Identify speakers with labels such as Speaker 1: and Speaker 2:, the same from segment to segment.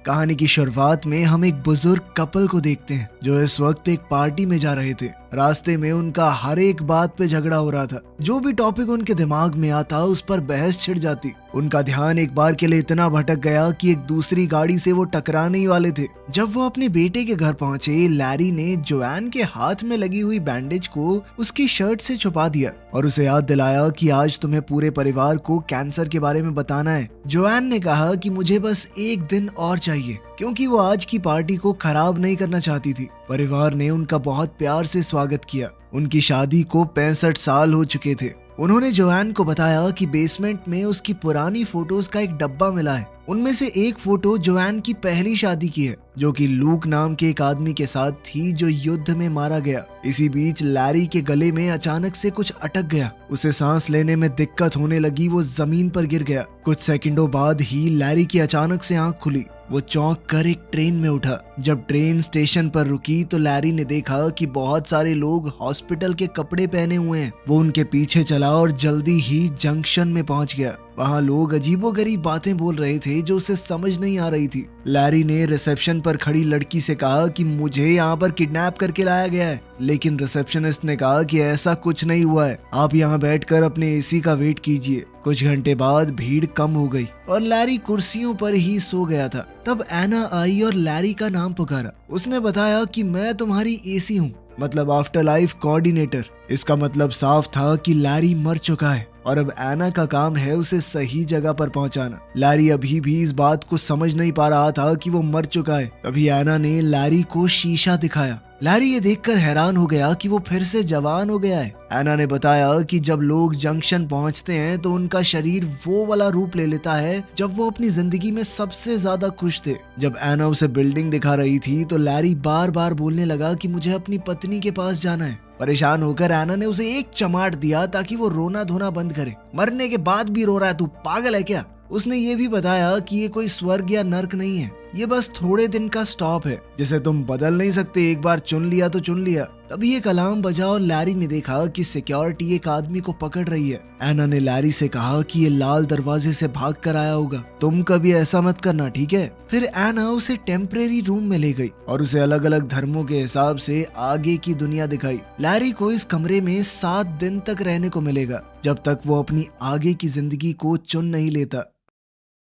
Speaker 1: कहानी की शुरुआत में हम एक बुजुर्ग कपल को देखते हैं जो इस वक्त एक पार्टी में जा रहे थे। रास्ते में उनका हर एक बात पे झगड़ा हो रहा था। जो भी टॉपिक उनके दिमाग में आता उस पर बहस छिड़ जाती। उनका ध्यान एक बार के लिए इतना भटक गया कि एक दूसरी गाड़ी से वो टकराने ही वाले थे। जब वो अपने बेटे के घर पहुंचे, लैरी ने जोआन के हाथ में लगी हुई बैंडेज को उसकी शर्ट से छुपा दिया और उसे याद दिलाया कि आज तुम्हें पूरे परिवार को कैंसर के बारे में बताना है। जोआन ने कहा कि मुझे बस एक दिन और चाहिए, क्योंकि वो आज की पार्टी को खराब नहीं करना चाहती थी। परिवार ने उनका बहुत प्यार से स्वागत किया। उनकी शादी को 65 साल हो चुके थे। उन्होंने जोआन को बताया कि बेसमेंट में उसकी पुरानी फोटोज का एक डब्बा मिला है। उनमें से एक फोटो जोआन की पहली शादी की है, जो कि लूक नाम के एक आदमी के साथ थी जो युद्ध में मारा गया। इसी बीच लैरी के गले में अचानक से कुछ अटक गया। उसे सांस लेने में दिक्कत होने लगी। वो जमीन पर गिर गया। कुछ सेकंडों बाद ही लैरी की अचानक से आंख खुली। वो चौंक कर एक ट्रेन में उठा। जब ट्रेन स्टेशन पर रुकी तो लैरी ने देखा कि बहुत सारे लोग हॉस्पिटल के कपड़े पहने हुए हैं। वो उनके पीछे चला और जल्दी ही जंक्शन में पहुंच गया। वहाँ लोग अजीबोगरीब बातें बोल रहे थे जो उसे समझ नहीं आ रही थी। लैरी ने रिसेप्शन पर खड़ी लड़की से कहा कि मुझे यहाँ पर किडनैप करके लाया गया है, लेकिन रिसेप्शनिस्ट ने कहा कि ऐसा कुछ नहीं हुआ है, आप यहाँ बैठकर अपने एसी का वेट कीजिए। कुछ घंटे बाद भीड़ कम हो गई और लैरी कुर्सियों पर ही सो गया था। तब एना आई और लैरी का नाम पुकारा। उसने बताया कि मैं तुम्हारी एसी हूँ, मतलब आफ्टर लाइफ कोऑर्डिनेटर। इसका मतलब साफ था कि लैरी मर चुका है और अब एना का काम है उसे सही जगह पर पहुंचाना। लैरी अभी भी इस बात को समझ नहीं पा रहा था कि वो मर चुका है। तभी एना ने लैरी को शीशा दिखाया। लैरी ये देखकर हैरान हो गया कि वो फिर से जवान हो गया है। एना ने बताया कि जब लोग जंक्शन पहुंचते हैं तो उनका शरीर वो वाला रूप ले लेता है जब वो अपनी जिंदगी में सबसे ज्यादा खुश थे। जब एना उसे बिल्डिंग दिखा रही थी तो लैरी बार बार बोलने लगा कि मुझे अपनी पत्नी के पास जाना है। परेशान होकर एना ने उसे एक चमाट दिया ताकि वो रोना धोना बंद करे। मरने के बाद भी रो रहा है, तू पागल है क्या? उसने ये भी बताया कि ये कोई स्वर्ग या नर्क नहीं है, ये बस थोड़े दिन का स्टॉप है जिसे तुम बदल नहीं सकते। एक बार चुन लिया तो चुन लिया। तभी एक अलार्म बजा और लैरी ने देखा कि सिक्योरिटी एक आदमी को पकड़ रही है। एना ने लैरी से कहा कि ये लाल दरवाजे से भाग कर आया होगा, तुम कभी ऐसा मत करना, ठीक है? फिर एना उसे टेम्परेरी रूम में ले गई और उसे अलग अलग धर्मों के हिसाब से आगे की दुनिया दिखाई। लैरी को इस कमरे में 7 दिन तक रहने को मिलेगा, जब तक वो अपनी आगे की जिंदगी को चुन नहीं लेता।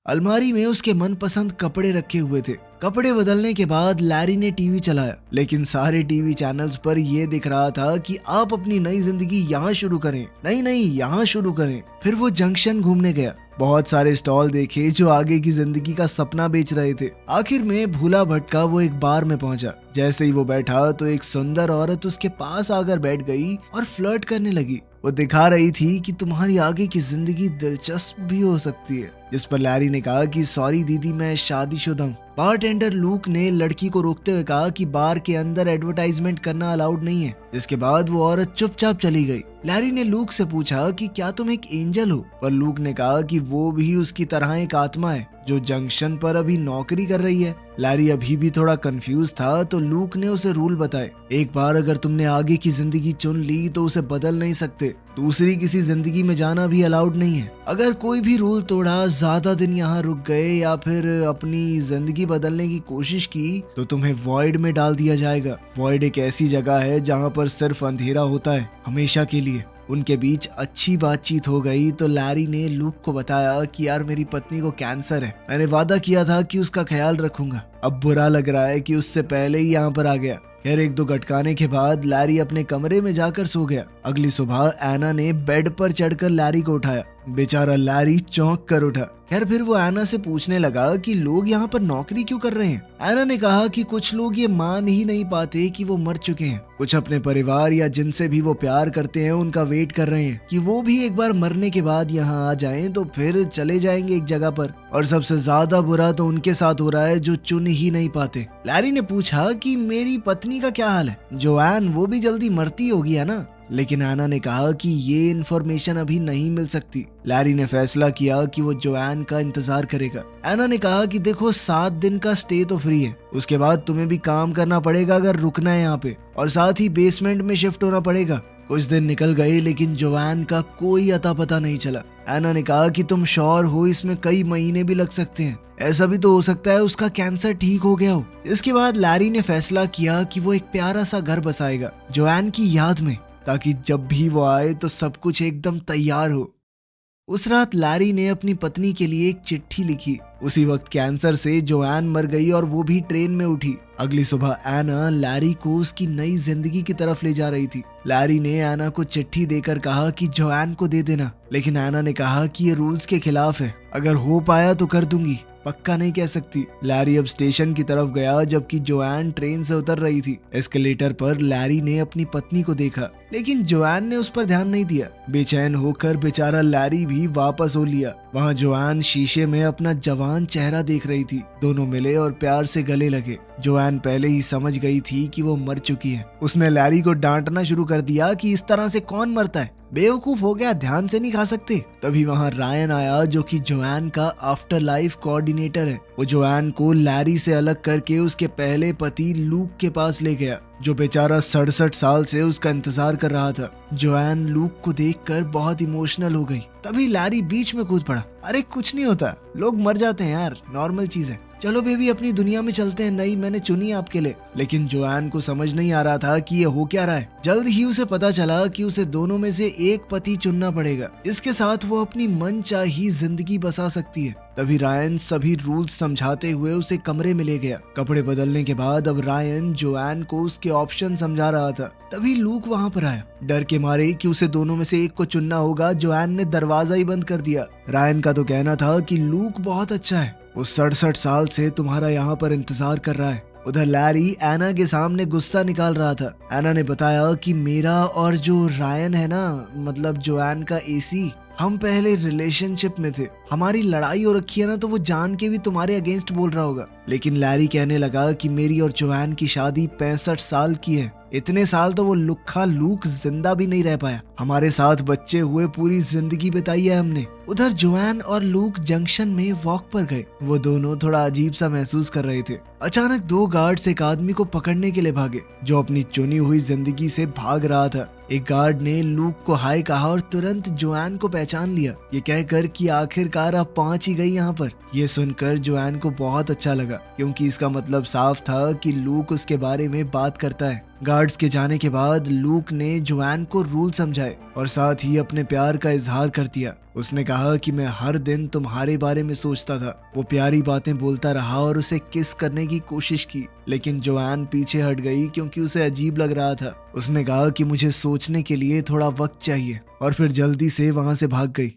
Speaker 1: अलमारी में उसके मनपसंद कपड़े रखे हुए थे। कपड़े बदलने के बाद लैरी ने टीवी चलाया, लेकिन सारे टीवी चैनल्स पर यह दिख रहा था कि आप अपनी नई जिंदगी यहाँ शुरू करें, नहीं यहाँ शुरू करें। फिर वो जंक्शन घूमने गया। बहुत सारे स्टॉल देखे जो आगे की जिंदगी का सपना बेच रहे थे। आखिर में भूला भटका वो एक बार में पहुंचा। जैसे ही वो बैठा तो एक सुंदर औरत उसके पास आकर बैठ गई और फ्लर्ट करने लगी। वो दिखा रही थी कि तुम्हारी आगे की जिंदगी दिलचस्प भी हो सकती है। जिस पर लैरी ने कहा कि सॉरी दीदी, मैं शादीशुदा हूँ। बारटेंडर लूक ने लड़की को रोकते हुए कहा कि बार के अंदर एडवर्टाइजमेंट करना अलाउड नहीं है। जिसके बाद वो औरत चुपचाप चली गई। लैरी ने लूक से पूछा कि क्या तुम एक एंजल हो? पर लूक ने कहा कि वो भी उसकी तरह एक आत्मा है जो जंक्शन पर अभी नौकरी कर रही है। लैरी अभी भी थोड़ा कंफ्यूज था तो लूक ने उसे रूल बताए। एक बार अगर तुमने आगे की जिंदगी चुन ली तो उसे बदल नहीं सकते। दूसरी किसी जिंदगी में जाना भी अलाउड नहीं है। अगर कोई भी रूल तोड़ा, ज्यादा दिन यहाँ रुक गए या फिर अपनी जिंदगी बदलने की कोशिश की तो तुम्हें वॉइड में डाल दिया जाएगा। वॉइड एक ऐसी जगह है जहाँ पर सिर्फ अंधेरा होता है, हमेशा के लिए। उनके बीच अच्छी बातचीत हो गई तो लैरी ने लूक को बताया कि यार मेरी पत्नी को कैंसर है, मैंने वादा किया था कि उसका ख्याल रखूंगा। अब बुरा लग रहा है कि उससे पहले ही यहाँ पर आ गया। खैर 1-2 गटकाने के बाद लैरी अपने कमरे में जाकर सो गया। अगली सुबह एना ने बेड पर चढ़कर लैरी को उठाया। बेचारा लैरी चौंक कर उठा। खैर फिर वो एना से पूछने लगा कि लोग यहाँ पर नौकरी क्यों कर रहे हैं। एना ने कहा कि कुछ लोग ये मान ही नहीं पाते कि वो मर चुके हैं। कुछ अपने परिवार या जिनसे भी वो प्यार करते हैं उनका वेट कर रहे हैं कि वो भी एक बार मरने के बाद यहाँ आ जाएं तो फिर चले जाएंगे एक जगह पर। और सबसे ज्यादा बुरा तो उनके साथ हो रहा है जो चुन ही नहीं पाते। लैरी ने पूछा कि मेरी पत्नी का क्या हाल है? जोआन, वो भी जल्दी मरती होगी है ना? लेकिन एना ने कहा कि ये इन्फॉर्मेशन अभी नहीं मिल सकती। लैरी ने फैसला किया कि वो जोआन का इंतजार करेगा। एना ने कहा कि देखो 7 दिन का स्टे तो फ्री है, उसके बाद तुम्हें भी काम करना पड़ेगा अगर रुकना है यहाँ पे, और साथ ही बेसमेंट में शिफ्ट होना पड़ेगा। कुछ दिन निकल गए लेकिन जोआन का कोई अता पता नहीं चला। एना ने कहा कि तुम श्योर हो इसमें कई महीने भी लग सकते हैं, ऐसा भी तो हो सकता है उसका कैंसर ठीक हो गया हो। इसके बाद लैरी ने फैसला किया कि वो एक प्यारा सा घर बसाएगा जोआन की याद में, ताकि जब भी वो आए तो सब कुछ एकदम तैयार हो। उस रात लैरी ने अपनी पत्नी के लिए एक चिट्ठी लिखी। उसी वक्त कैंसर से जोआन मर गई और वो भी ट्रेन में उठी। अगली सुबह एना लैरी को उसकी नई जिंदगी की तरफ ले जा रही थी। लैरी ने एना को चिट्ठी देकर कहा कि जोआन को दे देना, लेकिन एना ने कहा कि ये रूल्स के खिलाफ है, अगर हो पाया तो कर दूंगी, पक्का नहीं कह सकती। लैरी अब स्टेशन की तरफ गया जबकि जोआन ट्रेन से उतर रही थी। एस्केलेटर पर लैरी ने अपनी पत्नी को देखा, लेकिन जोआन ने उस पर ध्यान नहीं दिया। बेचैन होकर बेचारा लैरी भी वापस हो लिया। वहाँ जोआन शीशे में अपना जवान चेहरा देख रही थी। दोनों मिले और प्यार से गले लगे। जोआन पहले ही समझ गई थी कि वो मर चुकी है। उसने लैरी को डांटना शुरू कर दिया कि इस तरह से कौन मरता है, बेवकूफ हो गया, ध्यान से नहीं खा सकते। तभी वहाँ रायन आया जो कि जोआन का आफ्टर लाइफ कोऑर्डिनेटर है। वो जोआन को लैरी से अलग करके उसके पहले पति लूक के पास ले गया, जो बेचारा 67 साल से उसका इंतजार कर रहा था। जोआन लूक को देखकर बहुत इमोशनल हो गई। तभी लैरी बीच में कूद पड़ा। अरे कुछ नहीं होता, लोग मर जाते हैं यार, नॉर्मल चीज है, चलो बेबी अपनी दुनिया में चलते हैं, नई मैंने चुनी आपके लिए। लेकिन जोआन को समझ नहीं आ रहा था कि ये हो क्या रहा है। जल्द ही उसे पता चला कि उसे दोनों में से एक पति चुनना पड़ेगा, इसके साथ वो अपनी मनचाही जिंदगी बसा सकती है। तभी रायन सभी रूल्स समझाते हुए उसे कमरे में ले गया। कपड़े बदलने के बाद अब रायन जोआन को उसके ऑप्शन समझा रहा था। तभी लूक वहाँ पर आया। डर के मारे कि उसे दोनों में से एक को चुनना होगा, जोआन ने दरवाजा ही बंद कर दिया। रायन का तो कहना था कि लूक बहुत अच्छा है, वो 67 साल से तुम्हारा यहाँ पर इंतजार कर रहा है। उधर लैरी एना के सामने गुस्सा निकाल रहा था। एना ने बताया कि मेरा और जो रायन है ना, मतलब जोआन का एसी, हम पहले रिलेशनशिप में थे, हमारी लड़ाई हो रखी है ना, तो वो जान के भी तुम्हारे अगेंस्ट बोल रहा होगा। लेकिन लैरी कहने लगा कि मेरी और जोआन की शादी 65 साल की है, इतने साल तो वो लुक्खा लूक जिंदा भी नहीं रह पाया, हमारे साथ बच्चे हुए पूरी जिंदगी बिताई है हमने। उधर जोआन और लूक जंक्शन में वॉक पर गए। वो दोनों थोड़ा अजीब सा महसूस कर रहे थे। अचानक 2 गार्ड्स एक आदमी को पकड़ने के लिए भागे जो अपनी चुनी हुई जिंदगी से भाग रहा था। एक गार्ड ने लूक को हाय कहा और तुरंत जोआन को पहचान लिया, ये कहकर कि आखिरकार आप पहुंच ही गई यहाँ पर। ये सुनकर जोआन को बहुत अच्छा लगा, क्योंकि इसका मतलब साफ था कि लूक उसके बारे में बात करता है। गार्ड्स के जाने के बाद लूक ने जोआन को रूल समझाए और साथ ही अपने प्यार का इजहार कर दिया। उसने कहा कि मैं हर दिन तुम्हारे बारे में सोचता था। वो प्यारी बातें बोलता रहा और उसे किस करने की कोशिश की, लेकिन जोआन पीछे हट गई क्योंकि उसे अजीब लग रहा था। उसने कहा कि मुझे सोचने के लिए थोड़ा वक्त चाहिए और फिर जल्दी से वहां से भाग गई।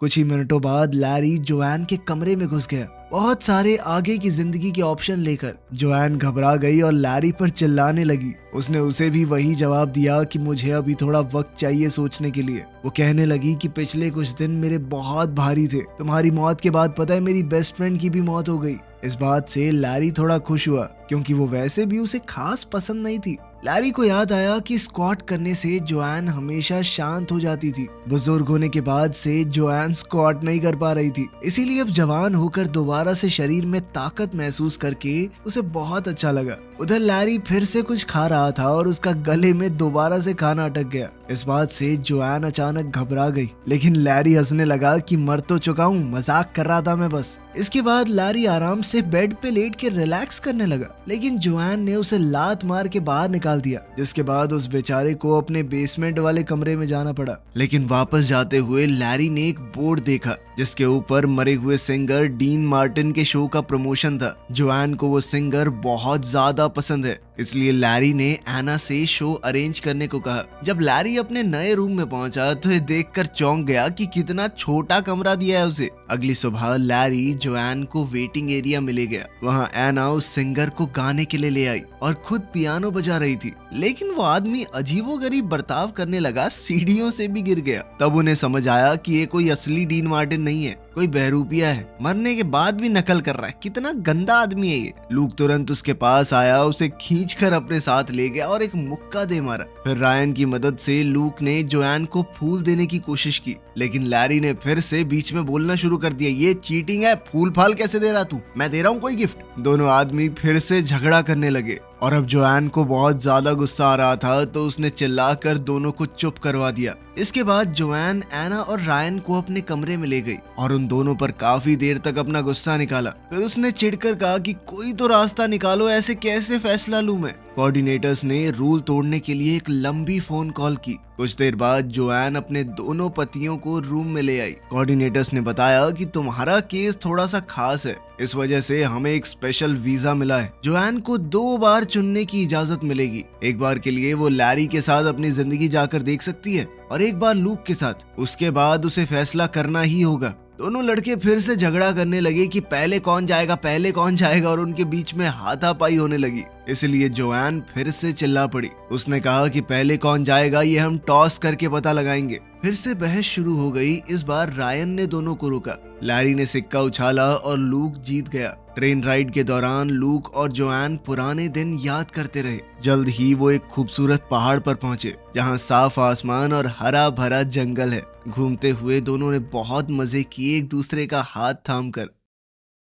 Speaker 1: कुछ ही मिनटों बाद लैरी जोआन के कमरे में घुस गया, बहुत सारे आगे की जिंदगी के ऑप्शन लेकर। जोआन घबरा गई और लैरी पर चिल्लाने लगी। उसने उसे भी वही जवाब दिया कि मुझे अभी थोड़ा वक्त चाहिए सोचने के लिए। वो कहने लगी कि पिछले कुछ दिन मेरे बहुत भारी थे, तुम्हारी मौत के बाद पता है मेरी बेस्ट फ्रेंड की भी मौत हो गई। इस बात से लैरी थोड़ा खुश हुआ, क्योंकि वो वैसे भी उसे खास पसंद नहीं थी। लैरी को याद आया कि स्क्वाट करने से जोआन हमेशा शांत हो जाती थी। बुजुर्ग होने के बाद से जोआन स्क्वाट नहीं कर पा रही थी, इसीलिए अब जवान होकर दोबारा से शरीर में ताकत महसूस करके उसे बहुत अच्छा लगा। उधर लैरी फिर से कुछ खा रहा था और उसका गले में दोबारा से खाना अटक गया। इस बात से जोआन अचानक घबरा गई, लेकिन लैरी हंसने लगा कि मर तो चुका हूँ, मजाक कर रहा था मैं बस। इसके बाद लैरी आराम से बेड पे लेट के रिलैक्स करने लगा, लेकिन जोआन ने उसे लात मार के बाहर निकाल दिया, जिसके बाद उस बेचारे को अपने बेसमेंट वाले कमरे में जाना पड़ा। लेकिन वापस जाते हुए लैरी ने एक बोर्ड देखा जिसके ऊपर मरे हुए सिंगर डीन मार्टिन के शो का प्रमोशन था। जोआन को वो सिंगर बहुत ज्यादा पसंद है, इसलिए लैरी ने एना से शो अरेंज करने को कहा। जब लैरी अपने नए रूम में पहुंचा तो ये देखकर चौंक गया कि कितना छोटा कमरा दिया है उसे। अगली सुबह लैरी जोआन को वेटिंग एरिया में ले गया। वहाँ एना उस सिंगर को गाने के लिए ले आई और खुद पियानो बजा रही थी, लेकिन वो आदमी अजीबोगरीब बर्ताव करने लगा, सीढ़ियों से भी गिर गया। तब उन्हें समझ आया कि ये कोई असली डीन मार्टिन नहीं है, कोई बहरूपिया है, मरने के बाद भी नकल कर रहा है, कितना गंदा आदमी है ये। लूक तुरंत उसके पास आया, उसे खींचकर अपने साथ ले गया और एक मुक्का दे मारा। फिर रायन की मदद से लूक ने जोआन को फूल देने की कोशिश की, लेकिन लैरी ने फिर से बीच में बोलना शुरू कर दिया, ये चीटिंग है, फूल फाल कैसे दे रहा तू, मैं दे रहा हूँ कोई गिफ्ट। दोनों आदमी फिर से झगड़ा करने लगे और अब जोआन को बहुत ज्यादा गुस्सा आ रहा था, तो उसने चिल्लाकर दोनों को चुप करवा दिया। इसके बाद जोआन एना और रायन को अपने कमरे में ले गई और उन दोनों पर काफी देर तक अपना गुस्सा निकाला। फिर उसने चिढ़कर कहा कि कोई तो रास्ता निकालो, ऐसे कैसे फैसला लूं मैं। कोऑर्डिनेटर्स ने रूल तोड़ने के लिए एक लंबी फोन कॉल की। कुछ देर बाद जोआन अपने दोनों पतियों को रूम में ले आई। कोऑर्डिनेटर्स ने बताया कि तुम्हारा केस थोड़ा सा खास है, इस वजह से हमें एक स्पेशल वीजा मिला है। जोआन को 2 बार चुनने की इजाजत मिलेगी। एक बार के लिए वो लैरी के साथ अपनी जिंदगी जाकर देख सकती है और एक बार लूक के साथ। उसके बाद उसे फैसला करना ही होगा। दोनों लड़के फिर से झगड़ा करने लगे कि पहले कौन जाएगा और उनके बीच में हाथापाई होने लगी। इसलिए जोआन फिर से चिल्ला पड़ी। उसने कहा कि पहले कौन जाएगा ये हम टॉस करके पता लगाएंगे। फिर से बहस शुरू हो गई। इस बार रायन ने दोनों को रोका। लैरी ने सिक्का उछाला और लूक जीत गया। ट्रेन राइड के दौरान लूक और जोआन पुराने दिन याद करते रहे। जल्द ही वो एक खूबसूरत पहाड़ पर पहुंचे, जहां साफ आसमान और हरा भरा जंगल है। घूमते हुए दोनों ने बहुत मजे किए, एक दूसरे का हाथ थामकर।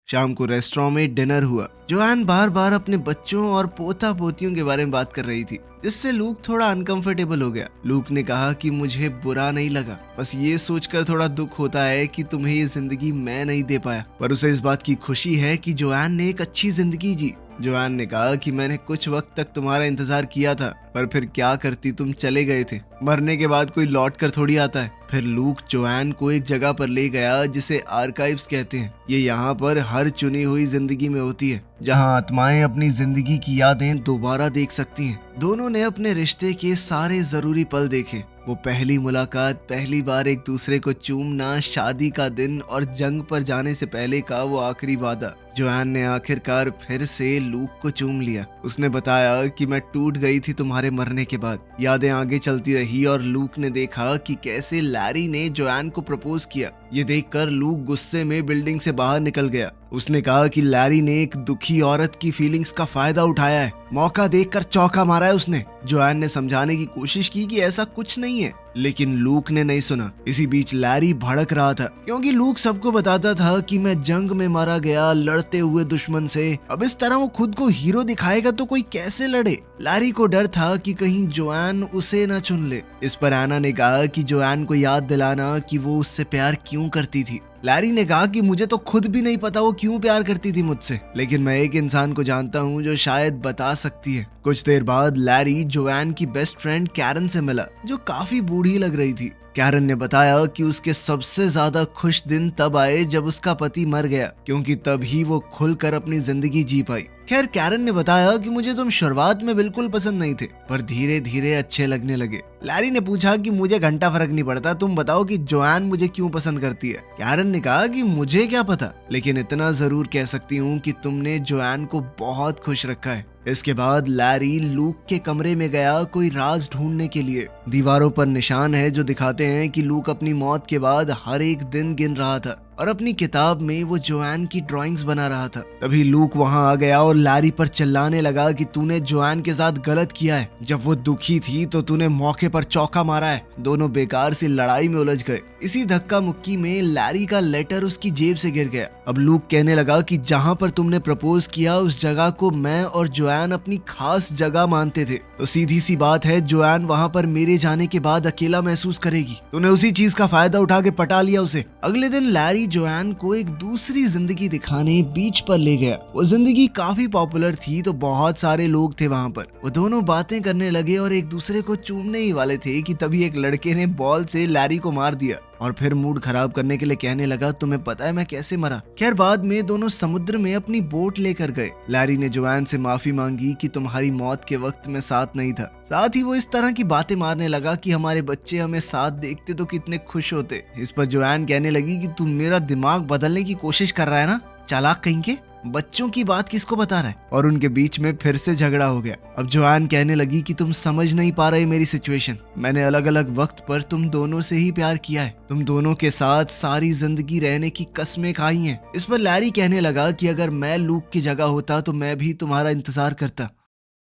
Speaker 1: शाम को रेस्टोरेंट में डिनर हुआ। जोआन बार बार अपने बच्चों और पोता पोतियों के बारे में बात कर रही थी, जिससे लूक थोड़ा अनकंफर्टेबल हो गया। लूक ने कहा कि मुझे बुरा नहीं लगा, बस ये सोचकर थोड़ा दुख होता है कि तुम्हें ये जिंदगी मैं नहीं दे पाया। पर उसे इस बात की खुशी है कि जोआन ने एक अच्छी जिंदगी जी। जोआन ने कहा कि मैंने कुछ वक्त तक तुम्हारा इंतजार किया था, पर फिर क्या करती, तुम चले गए थे। मरने के बाद कोई लौट कर थोड़ी आता है। फिर लूक जोआन को एक जगह पर ले गया जिसे आर्काइव्स कहते हैं। ये यहाँ पर हर चुनी हुई जिंदगी में होती है, जहाँ आत्माएं अपनी जिंदगी की यादें दोबारा देख सकती हैं। दोनों ने अपने रिश्ते के सारे जरूरी पल देखे। वो पहली मुलाकात, पहली बार एक दूसरे को चूमना, शादी का दिन और जंग पर जाने से पहले का वो आखिरी वादा। जोआन ने आखिरकार फिर से लूक को चूम लिया। उसने बताया कि मैं टूट गई थी तुम्हारे मरने के बाद। यादें आगे चलती रही और लूक ने देखा कि कैसे लैरी ने जोआन को प्रपोज किया। ये देखकर लूक गुस्से में बिल्डिंग से बाहर निकल गया। उसने कहा कि लैरी ने एक दुखी औरत की फीलिंग्स का फायदा उठाया है, मौका देखकर चौका मारा है उसने। जोआन ने समझाने की कोशिश की कि ऐसा कुछ नहीं है, लेकिन लूक ने नहीं सुना। इसी बीच लैरी भड़क रहा था, क्योंकि लूक सबको बताता था कि मैं जंग में मारा गया लड़ते हुए दुश्मन से। अब इस तरह वो खुद को हीरो दिखाएगा तो कोई कैसे लड़े। लैरी को डर था कि कहीं जोआन उसे न चुन ले। इस पर एना ने कहा कि जोआन को याद दिलाना कि वो उससे प्यार क्यों करती थी। लैरी ने कहा कि मुझे तो खुद भी नहीं पता वो क्यों प्यार करती थी मुझसे, लेकिन मैं एक इंसान को जानता हूँ जो शायद बता सकती है। कुछ देर बाद लैरी जोआन की बेस्ट फ्रेंड कैरन से मिला, जो काफी बूढ़ी लग रही थी। कैरन ने बताया कि उसके सबसे ज्यादा खुश दिन तब आए जब उसका पति मर गया, क्योंकि तभी वो खुलकर अपनी जिंदगी जी पाई। खैर, कैरन ने बताया कि मुझे तुम शुरुआत में बिल्कुल पसंद नहीं थे, पर धीरे धीरे अच्छे लगने लगे। लैरी ने पूछा कि मुझे घंटा फर्क नहीं पड़ता, तुम बताओ कि जोआन मुझे क्यों पसंद करती है। कैरन ने कहा कि मुझे क्या पता, लेकिन इतना जरूर कह सकती हूँ कि तुमने जोआन को बहुत खुश रखा है। इसके बाद लैरी लूक के कमरे में गया कोई राज ढूंढने के लिए। दीवारों पर निशान है जो दिखाते हैं कि लूक अपनी मौत के बाद हर एक दिन गिन रहा था और अपनी किताब में वो जोआन की ड्राइंग्स बना रहा था। तभी लूक वहां आ गया और लैरी पर चिल्लाने लगा कि तूने जोआन के साथ गलत किया है। जब वो दुखी थी तो तूने मौके पर चौका मारा है। दोनों बेकार सी लड़ाई में उलझ गए। इसी धक्का मुक्की में लैरी का लेटर उसकी जेब से गिर गया। अब लूक कहने लगा कि जहां पर तुमने प्रपोज किया उस जगह को मैं और जोआन अपनी खास जगह मानते थे, तो सीधी सी बात है जोआन वहां पर मेरे जाने के बाद अकेला महसूस करेगी। तूने उसी चीज का फायदा उठा के पटा लिया उसे। अगले दिन लैरी जोआन को एक दूसरी जिंदगी दिखाने बीच पर ले गया। वो जिंदगी काफी पॉपुलर थी, तो बहुत सारे लोग थे वहां पर। वो दोनों बातें करने लगे और एक दूसरे को चूमने ही वाले थे कि तभी एक लड़के ने बॉल से लैरी को मार दिया और फिर मूड खराब करने के लिए कहने लगा, तुम्हें पता है मैं कैसे मरा। खैर, बाद में दोनों समुद्र में अपनी बोट लेकर गए। लैरी ने जोआन से माफी मांगी कि तुम्हारी मौत के वक्त में साथ नहीं था। साथ ही वो इस तरह की बातें मारने लगा कि हमारे बच्चे हमें साथ देखते तो कितने खुश होते। इस पर जोआन कहने लगी कि तुम मेरा दिमाग बदलने की कोशिश कर रहा है ना, चालाक कहीं के। बच्चों की बात किसको बता रहा है? और उनके बीच में फिर से झगड़ा हो गया। अब जोआन कहने लगी कि तुम समझ नहीं पा रहे मेरी सिचुएशन। मैंने अलग अलग वक्त पर तुम दोनों से ही प्यार किया है, तुम दोनों के साथ सारी जिंदगी रहने की कस्में खाई हैं। इस पर लैरी कहने लगा कि अगर मैं लूक की जगह होता तो मैं भी तुम्हारा इंतजार करता।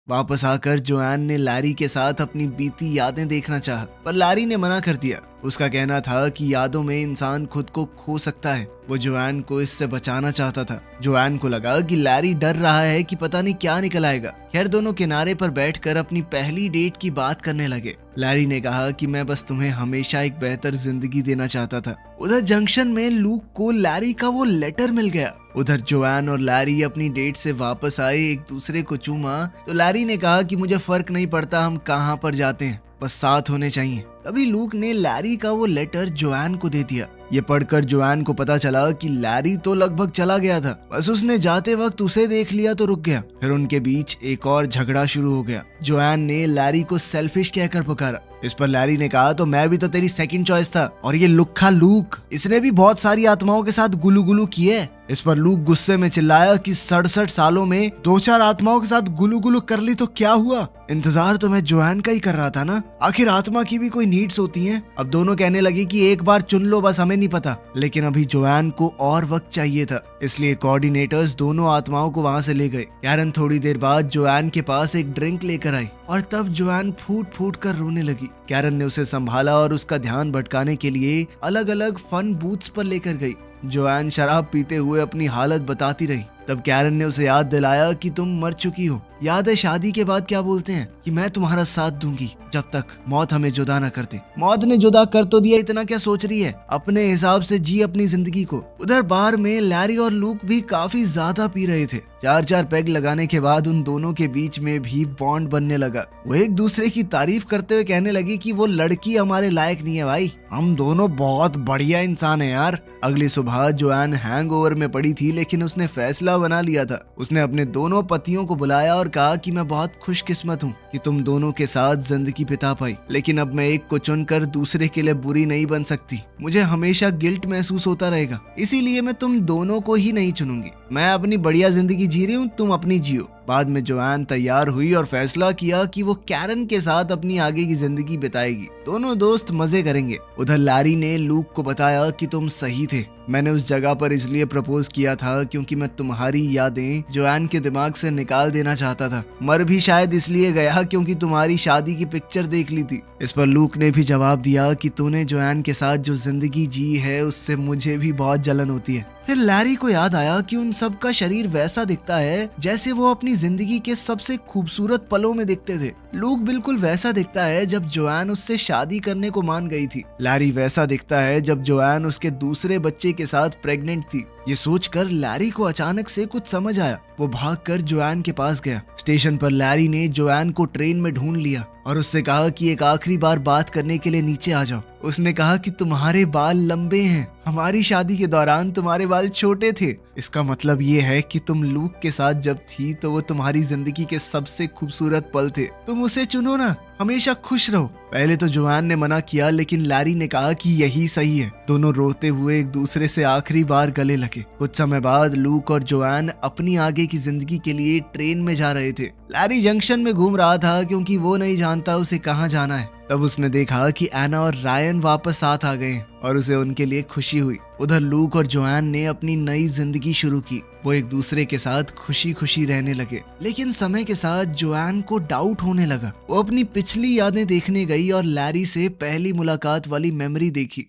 Speaker 1: वापस आकर जोआन ने लैरी के साथ अपनी बीती यादें देखना चाहा, पर लैरी ने मना कर दिया। उसका कहना था कि यादों में इंसान खुद को खो सकता है। वो जोआन को इससे बचाना चाहता था। जोआन को लगा कि लैरी डर रहा है कि पता नहीं क्या निकल आएगा। खैर दोनों किनारे पर बैठकर अपनी पहली डेट की बात करने लगे। लैरी ने कहा कि मैं बस तुम्हें हमेशा एक बेहतर जिंदगी देना चाहता था। उधर जंक्शन में लूक को लैरी का वो लेटर मिल गया। उधर जोआन और लैरी अपनी डेट से वापस आए, एक दूसरे को चूमा तो लैरी ने कहा कि मुझे फर्क नहीं पड़ता हम कहाँ पर जाते हैं, बस साथ होने चाहिए। तभी लूक ने लैरी का वो लेटर जोआन को दे दिया। ये पढ़कर जोआन को पता चला कि लैरी तो लगभग चला गया था, बस उसने जाते वक्त उसे देख लिया तो रुक गया। फिर उनके बीच एक और झगड़ा शुरू हो गया। जोआन ने लैरी को सेल्फिश कहकर पुकारा। इस पर लैरी ने कहा तो मैं भी तो तेरी सेकंड चॉइस था, और ये लुक्खा लूक, इसने भी बहुत सारी आत्माओं के साथ गुलू गुलू किए। इस पर लूक गुस्से में चिल्लाया कि 67 सालों में 2-4 आत्माओं के साथ गुलू गुलू कर ली तो क्या हुआ? इंतजार तो मैं जोआन का ही कर रहा था ना, आखिर आत्मा की भी कोई नीड्स होती हैं। अब दोनों कहने लगे कि एक बार चुन लो, बस हमें नहीं पता। लेकिन अभी जोआन को और वक्त चाहिए था, इसलिए कोऑर्डिनेटर्स दोनों आत्माओं को वहां से ले गए। कैरन थोड़ी देर बाद जोआन के पास एक ड्रिंक लेकर आई और तब जोआन फूट फूट कर रोने लगी। कैरन ने उसे संभाला और उसका ध्यान भटकाने के लिए अलग अलग फन बूथ्स पर लेकर गई। जोआन शराब पीते हुए अपनी हालत बताती रही। तब कैरन ने उसे याद दिलाया कि तुम मर चुकी हो। याद है शादी के बाद क्या बोलते हैं कि मैं तुम्हारा साथ दूंगी जब तक मौत हमें जुदा न कर दे। मौत ने जुदा कर तो दिया, इतना क्या सोच रही है? अपने हिसाब से जी अपनी जिंदगी को। उधर बार में लैरी और लूक भी काफी ज्यादा पी रहे थे। 4-4 पैग लगाने के बाद उन दोनों के बीच में भी बॉन्ड बनने लगा। वो एक दूसरे की तारीफ करते हुए कहने लगी कि वो लड़की हमारे लायक नहीं है भाई, हम दोनों बहुत बढ़िया इंसान है यार। अगली सुबह जोआन हैंगओवर में पड़ी थी, लेकिन उसने फैसला बना लिया था। उसने अपने दोनों पतियों को बुलाया और कहा कि मैं बहुत खुशकिस्मत हूँ कि तुम दोनों के साथ जिंदगी बिता पाई, लेकिन अब मैं एक को चुनकर दूसरे के लिए बुरी नहीं बन सकती। मुझे हमेशा गिल्ट महसूस होता रहेगा, इसीलिए मैं तुम दोनों को ही नहीं चुनूंगी। मैं अपनी बढ़िया जिंदगी जी रही हूँ, तुम अपनी जियो। बाद में जोआन तैयार हुई और फैसला किया कि वो कैरन के साथ अपनी आगे की जिंदगी बिताएगी। दोनों दोस्त मजे करेंगे। उधर लैरी ने लूक को बताया कि तुम सही थे, मैंने उस जगह पर इसलिए प्रपोज किया था क्योंकि मैं तुम्हारी यादें जोआन के दिमाग से निकाल देना चाहता था। मर भी शायद इसलिए गया क्योंकि तुम्हारी शादी की पिक्चर देख ली थी। इस पर लूक ने भी जवाब दिया कि तूने जोआन के साथ जो जिंदगी जी है उससे मुझे भी बहुत जलन होती है। फिर लैरी को याद आया कि उन सब का शरीर वैसा दिखता है जैसे वो अपनी जिंदगी के सबसे खूबसूरत पलों में दिखते थे। लूक बिल्कुल वैसा दिखता है जब जोआन उससे शादी करने को मान गई थी। लैरी वैसा दिखता है जब जोआन उसके दूसरे बच्चे के साथ प्रेग्नेंट थी। ये सोचकर लैरी को अचानक से कुछ समझ आया। वो भागकर जोआन के पास गया। स्टेशन पर लैरी ने जोआन को ट्रेन में ढूंढ लिया और उससे कहा कि एक आखिरी बार बात करने के लिए नीचे आ जाओ। उसने कहा कि तुम्हारे बाल लंबे हैं, हमारी शादी के दौरान तुम्हारे बाल छोटे थे। इसका मतलब ये है कि तुम लूक के साथ जब थी तो वो तुम्हारी जिंदगी के सबसे खूबसूरत पल थे। तुम उसे चुनो ना, हमेशा खुश रहो। पहले तो जोआन ने मना किया, लेकिन लैरी ने कहा कि यही सही है। दोनों रोते हुए एक दूसरे से आखिरी बार गले लगे। कुछ समय बाद लूक और जोआन अपनी आगे की जिंदगी के लिए ट्रेन में जा रहे थे। लैरी जंक्शन में घूम रहा था क्योंकि वो नहीं जानता उसे कहाँ जाना है। तब उसने देखा कि एना और रायन वापस साथ आ गए और उसे उनके लिए खुशी हुई। उधर लूक और जोआन ने अपनी नई जिंदगी शुरू की। वो एक दूसरे के साथ खुशी खुशी रहने लगे। लेकिन समय के साथ जोआन को डाउट होने लगा। वो अपनी पिछली यादें देखने गई और लैरी से पहली मुलाकात वाली मेमोरी देखी।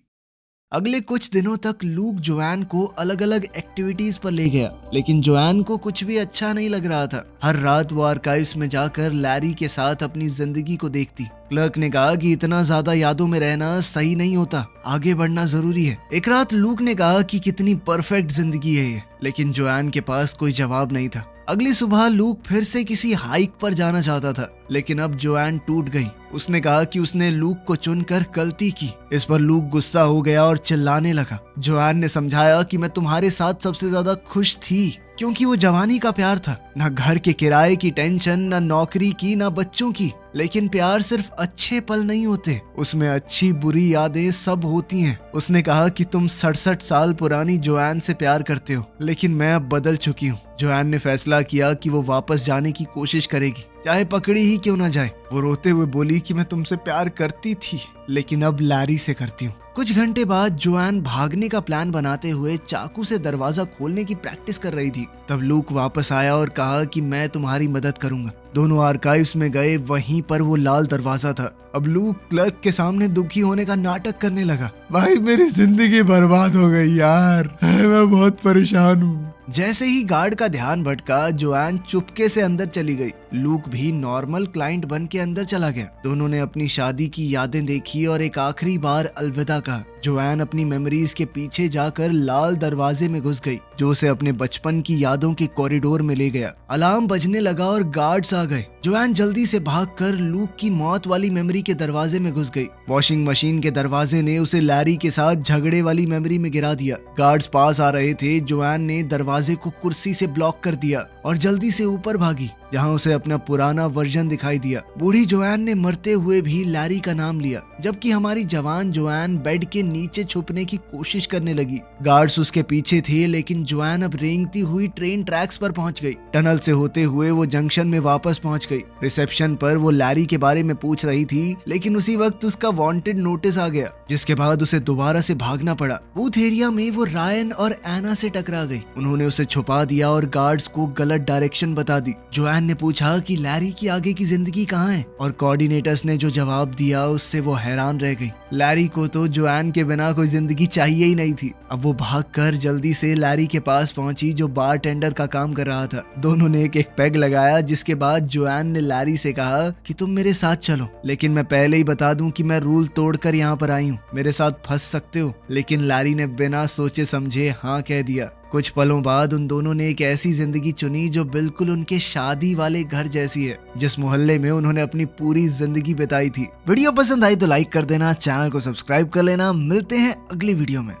Speaker 1: अगले कुछ दिनों तक लूक जोआन को अलग अलग एक्टिविटीज पर ले गया, लेकिन जोआन को कुछ भी अच्छा नहीं लग रहा था। हर रात वो आर्काइव्स में जाकर लैरी के साथ अपनी जिंदगी को देखती। क्लर्क ने कहा कि इतना ज्यादा यादों में रहना सही नहीं होता, आगे बढ़ना जरूरी है। एक रात लूक ने कहा कि कितनी परफेक्ट जिंदगी है ये, लेकिन जोआन के पास कोई जवाब नहीं था। अगली सुबह लूक फिर से किसी हाइक पर जाना चाहता था, लेकिन अब जोआन टूट गई। उसने कहा कि उसने लूक को चुनकर गलती की। इस पर लूक गुस्सा हो गया और चिल्लाने लगा। जोआन ने समझाया कि मैं तुम्हारे साथ सबसे ज्यादा खुश थी क्योंकि वो जवानी का प्यार था, ना घर के किराए की टेंशन, ना नौकरी की, ना बच्चों की। लेकिन प्यार सिर्फ अच्छे पल नहीं होते, उसमें अच्छी बुरी यादें सब होती हैं। उसने कहा कि तुम 67 साल पुरानी जोआन से प्यार करते हो, लेकिन मैं अब बदल चुकी हूँ। जोआन ने फैसला किया कि वो वापस जाने की कोशिश करेगी, चाहे पकड़ी ही क्यों ना जाए। वो रोते हुए बोली कि मैं तुमसे प्यार करती थी, लेकिन अब लैरी से करती हूँ। कुछ घंटे बाद जोआन भागने का प्लान बनाते हुए चाकू से दरवाजा खोलने की प्रैक्टिस कर रही थी। तब लूक वापस आया और कहा कि मैं तुम्हारी मदद करूंगा। दोनों आर्काइव्स में गए, वहीं पर वो लाल दरवाजा था। अब लूक क्लर्क के सामने दुखी होने का नाटक करने लगा। भाई मेरी जिंदगी बर्बाद हो गई यार, मैं बहुत परेशान हूँ। जैसे ही गार्ड का ध्यान भटका, जोआन चुपके से अंदर चली गई। लूक भी नॉर्मल क्लाइंट बन के अंदर चला गया। दोनों ने अपनी शादी की यादें देखी और एक आखिरी बार अलविदा कहा। जोआन अपनी मेमोरीज के पीछे जाकर लाल दरवाजे में घुस गई, जो उसे अपने बचपन की यादों के कॉरिडोर में ले गया। अलार्म बजने लगा और गार्ड्स आ गए। जोआन जल्दी से भागकर लूक की मौत वाली मेमोरी के दरवाजे में घुस गई। वॉशिंग मशीन के दरवाजे ने उसे लैरी के साथ झगड़े वाली मेमोरी में गिरा दिया। गार्ड्स पास आ रहे थे। जोआन ने दरवाजे को कुर्सी से ब्लॉक कर दिया और जल्दी से ऊपर भागी, जहां उसे अपना पुराना वर्जन दिखाई दिया। बूढ़ी जोआन ने मरते हुए भी लैरी का नाम लिया, जबकि हमारी जवान जोआन बेड के नीचे छुपने की कोशिश करने लगी। गार्ड्स उसके पीछे थे, लेकिन जोआन अब रेंगती हुई ट्रेन ट्रैक्स पर पहुंच गई। टनल से होते हुए वो जंक्शन में वापस पहुंच गई। रिसेप्शन पर वो लैरी के बारे में पूछ रही थी, लेकिन उसी वक्त उसका वांटेड नोटिस आ गया, जिसके बाद उसे दोबारा से भागना पड़ा। बूथ एरिया में वो रायन और एना से टकरा गई। उन्होंने उसे छुपा दिया और गार्ड्स को गलत डायरेक्शन बता दी। जोआन ने पूछा कि लैरी की आगे की जिंदगी कहाँ है, और कोऑर्डिनेटर्स ने जो जवाब दिया उससे वो हैरान रह गई। लैरी को तो जोआन के बिना कोई जिंदगी चाहिए ही नहीं थी। अब वो भागकर जल्दी से लैरी के पास पहुंची, जो बारटेंडर का काम कर रहा था। दोनों ने एक एक पैग लगाया, जिसके बाद जोआन ने लैरी से कहा कि तुम मेरे साथ चलो, लेकिन मैं पहले ही बता दूं कि मैं रूल तोड़कर यहाँ पर आई हूँ, मेरे साथ फंस सकते हो। लेकिन लैरी ने बिना सोचे समझे हाँ कह दिया। कुछ पलों बाद उन दोनों ने एक ऐसी जिंदगी चुनी जो बिल्कुल उनके शादी वाले घर जैसी है, जिस मोहल्ले में उन्होंने अपनी पूरी जिंदगी बिताई थी। वीडियो पसंद आई तो लाइक कर देना, चैनल को सब्सक्राइब कर लेना। मिलते हैं अगली वीडियो में।